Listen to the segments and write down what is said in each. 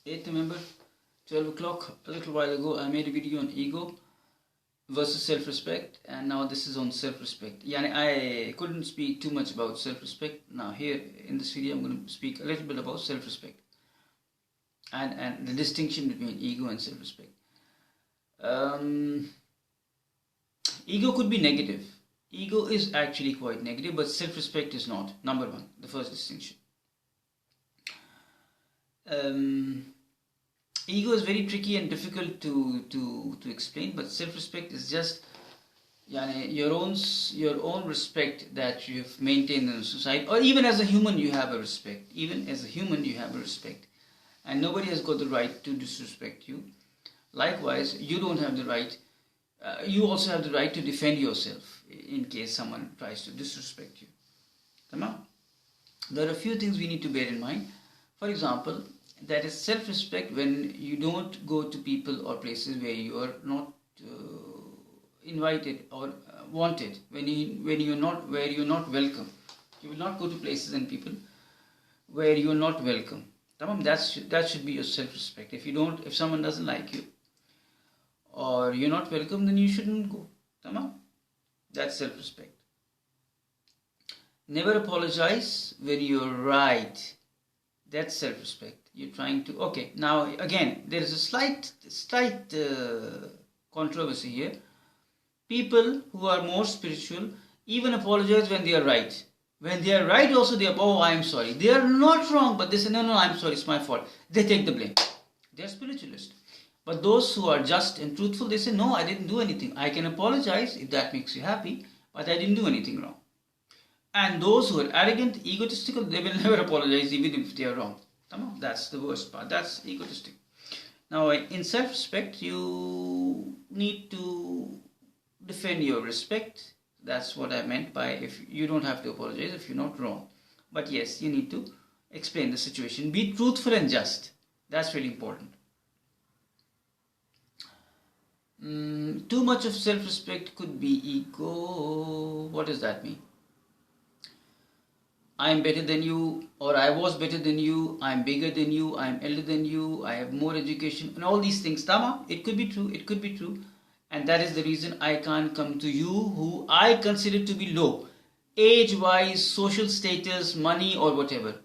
8th November, 12 o'clock. A little while ago, I made a video on ego versus self-respect, and now this is on self-respect. I couldn't speak too much about self-respect. Now here in this video, I'm going to speak a little bit about self-respect and the distinction between ego and self-respect. Ego could be negative. Ego is actually quite negative, but self-respect is not. Number one, the first distinction. Ego is very tricky and difficult to explain, but self-respect is just your own respect that you've maintained in society, or even as a human you have a respect. Even as a human you have a respect, and nobody has got the right to disrespect you. Likewise, you don't have the right. You also have the right to defend yourself in case someone tries to disrespect you. There are a few things we need to bear in mind. For example, that is self-respect when you don't go to people or places where you are not invited or wanted. When you're not welcome, you will not go to places and people where you are not welcome. That should be your self-respect. If someone doesn't like you or you're not welcome, then you shouldn't go. That's self-respect. Never apologize when you're right. That's self-respect. You're trying to... Okay, now again, there is a slight controversy here. People who are more spiritual even apologize when they are right. When they are right also, they are, oh, I'm sorry. They are not wrong, but they say, no, I'm sorry, it's my fault. They take the blame. They are spiritualist. But those who are just and truthful, they say, no, I didn't do anything. I can apologize if that makes you happy, but I didn't do anything wrong. And those who are arrogant, egotistical, they will never apologize even if they are wrong. That's the worst part. That's egotistic. Now, in self-respect, you need to defend your respect. That's what I meant by if you don't have to apologize if you're not wrong. But yes, you need to explain the situation. Be truthful and just. That's really important. Too much of self-respect could be ego. What does that mean? I am better than you, or I was better than you, I am bigger than you, I am elder than you, I have more education, and all these things. It could be true, and that is the reason I can't come to you who I consider to be low, age-wise, social status, money, or whatever.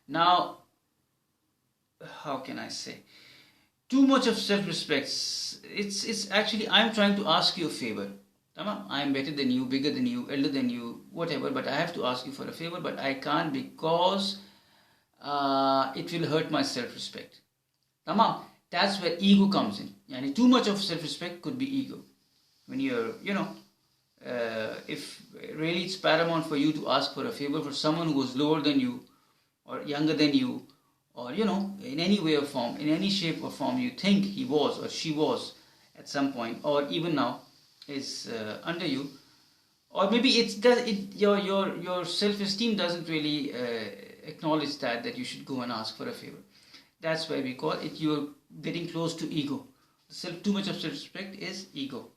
Now, how can I say? Too much of self-respect, it's actually, I'm trying to ask you a favor. I am better than you, bigger than you, elder than you, whatever, but I have to ask you for a favor, but I can't because it will hurt my self-respect. That's where ego comes in. Too much of self-respect could be ego. When you're, if really it's paramount for you to ask for a favor for someone who was lower than you, or younger than you, or, in any way or form, in any shape or form you think he was or she was at some point, or even now, is under you, or maybe your self-esteem doesn't really acknowledge that you should go and ask for a favor. That's why we call it you're getting close to ego. Too much of self-respect is ego.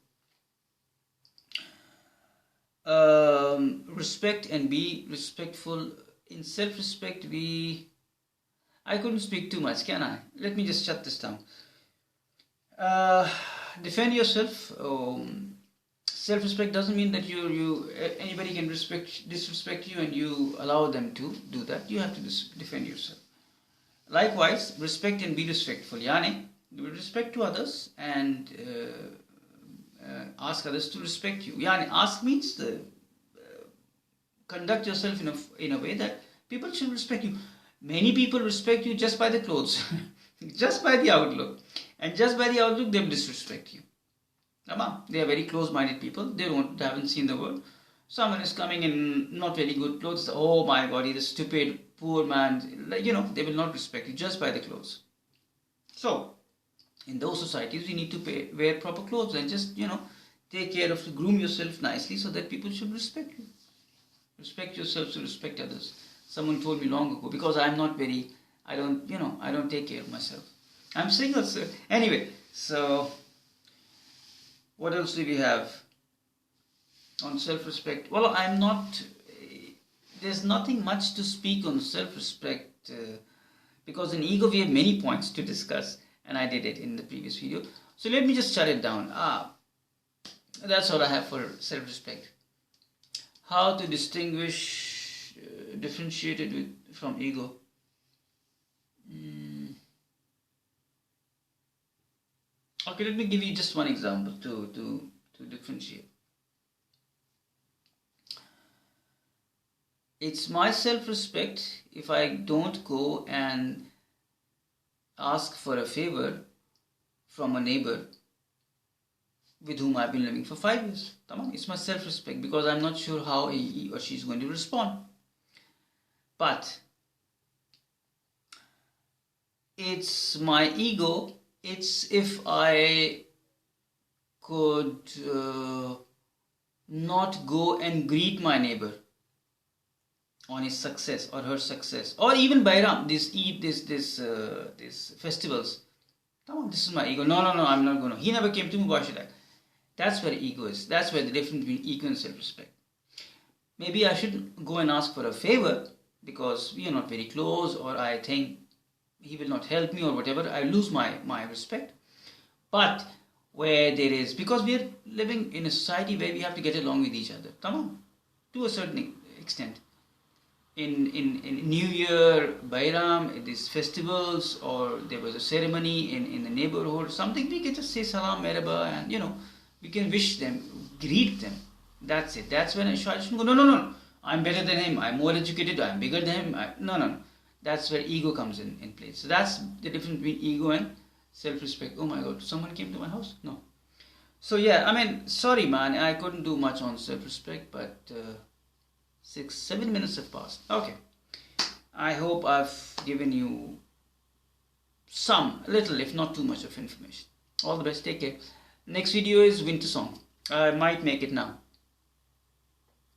Respect and be respectful. In self-respect, I couldn't speak too much, can I? Let me just shut this down. Defend yourself. Self-respect doesn't mean that anybody can disrespect you and you allow them to do that. You have to defend yourself. Likewise, respect and be respectful. Respect to others and ask others to respect you. Ask means conduct yourself in a way that people should respect you. Many people respect you just by the clothes, just by the outlook, and just by the outlook they will disrespect you. They are very close-minded people. They haven't seen the world. Someone is coming in not very good clothes. Oh my God, he's a stupid, poor man. They will not respect you just by the clothes. So, in those societies, you need to wear proper clothes and just, take care of, groom yourself nicely so that people should respect you. Respect yourself to respect others. Someone told me long ago, because I don't take care of myself. I'm single, so anyway, so what else do we have on self-respect? Well, there's nothing much to speak on self-respect because in ego we have many points to discuss, and I did it in the previous video. So let me just shut it down. That's all I have for self-respect. How to distinguish, differentiate it from ego. Okay, let me give you just one example to differentiate. It's my self-respect if I don't go and ask for a favor from a neighbor with whom I've been living for 5 years. It's my self-respect because I'm not sure how he or she is going to respond. But it's my ego. It's if I could not go and greet my neighbor on his success or her success, or even Bairam, this Eid, this festivals. This is my ego. No, I'm not going to. He never came to me. Why should I? That's where ego is. That's where the difference between ego and self-respect. Maybe I shouldn't go and ask for a favor because we are not very close, or I think he will not help me, or whatever. I lose my respect. But where there is, because we are living in a society where we have to get along with each other. To a certain extent. In New Year, Bairam, these festivals, or there was a ceremony in the neighborhood, something, we can just say salam, merhaba, and we can wish them, greet them. That's it. That's when I shouldn't go, no, I'm better than him, I'm more educated, I'm bigger than him. No. That's where ego comes in place. So that's the difference between ego and self-respect. Oh my God, someone came to my house? No. So yeah, sorry man, I couldn't do much on self-respect, but 6-7 minutes have passed. Okay. I hope I've given you some, little, if not too much of information. All the best. Take care. Next video is winter song. I might make it now.